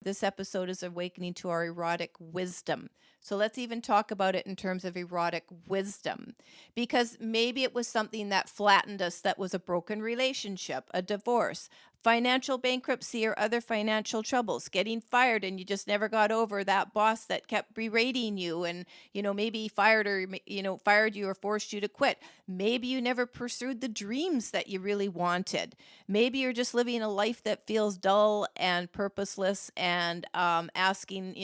this episode is awakening to our erotic wisdom. So let's even talk about it in terms of erotic wisdom, because maybe it was something that flattened us, that was a broken relationship, a divorce, financial bankruptcy, or other financial troubles, getting fired and you just never got over that boss that kept berating you and, maybe fired you or forced you to quit. Maybe you never pursued the dreams that you really wanted. Maybe you're just living a life that feels dull and purposeless and asking,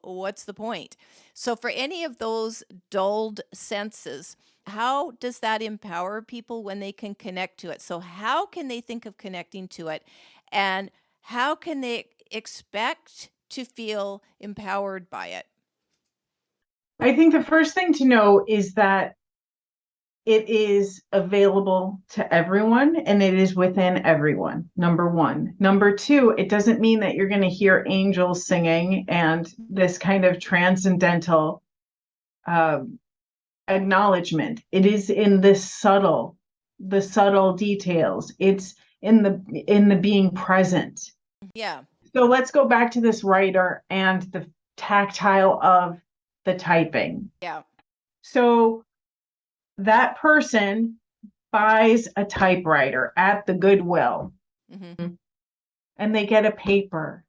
what's the point? So for any of those dulled senses, how does that empower people when they can connect to it? So how can they think of connecting to it? And how can they expect to feel empowered by it? I think the first thing to know is that it is available to everyone and it is within everyone, number one. Number two, it doesn't mean that you're going to hear angels singing and this kind of transcendental acknowledgement. It is in the subtle details. It's in the being present. Yeah. So let's go back to this writer and the tactile of the typing. Yeah. So that person buys a typewriter at the Goodwill, and they get a paper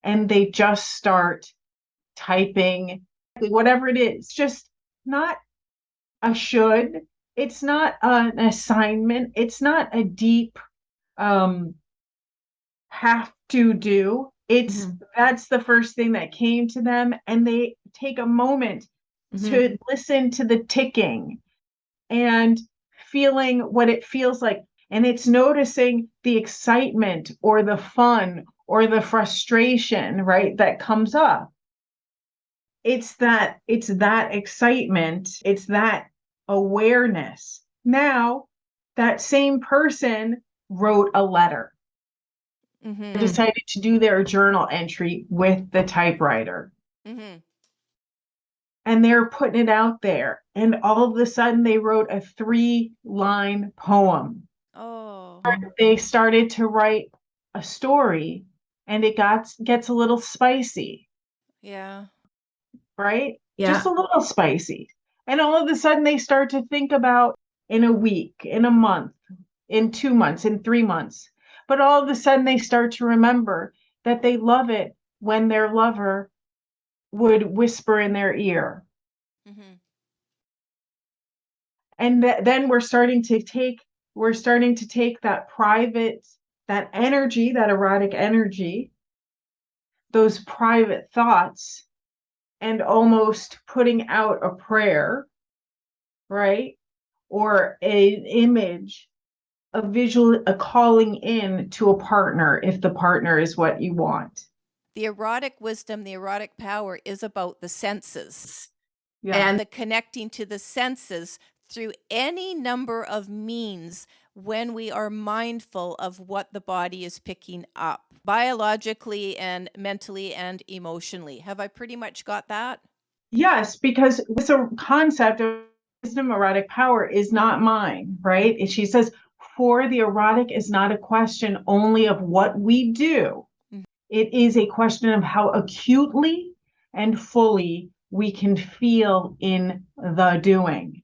and they just start typing whatever it is. Just not a should. It's not an assignment. It's not a deep have to do. It's that's the first thing that came to them, and they take a moment to listen to the ticking and feeling what it feels like. And it's noticing the excitement or the fun or the frustration, right, that comes up. It's that excitement, it's that awareness. Now, that same person wrote a letter, decided to do their journal entry with the typewriter. And they're putting it out there. And all of a sudden they wrote a 3-line poem. Oh. They started to write a story and it gets a little spicy. Yeah. Right? Yeah. Just a little spicy. And all of a sudden they start to think about in a week, in a month, in 2 months, in 3 months. But all of a sudden they start to remember that they love it when their lover would whisper in their ear. And then we're starting to take that private, that energy, that erotic energy, those private thoughts, and almost putting out a prayer, right? Or an image, a visual, a calling in to a partner if the partner is what you want. The erotic wisdom, the erotic power is about the senses. Yeah. And the connecting to the senses through any number of means when we are mindful of what the body is picking up, biologically and mentally and emotionally. Have I pretty much got that? Yes, because this concept of wisdom, erotic power is not mine, right? And she says, for the erotic is not a question only of what we do. It is a question of how acutely and fully we can feel in the doing.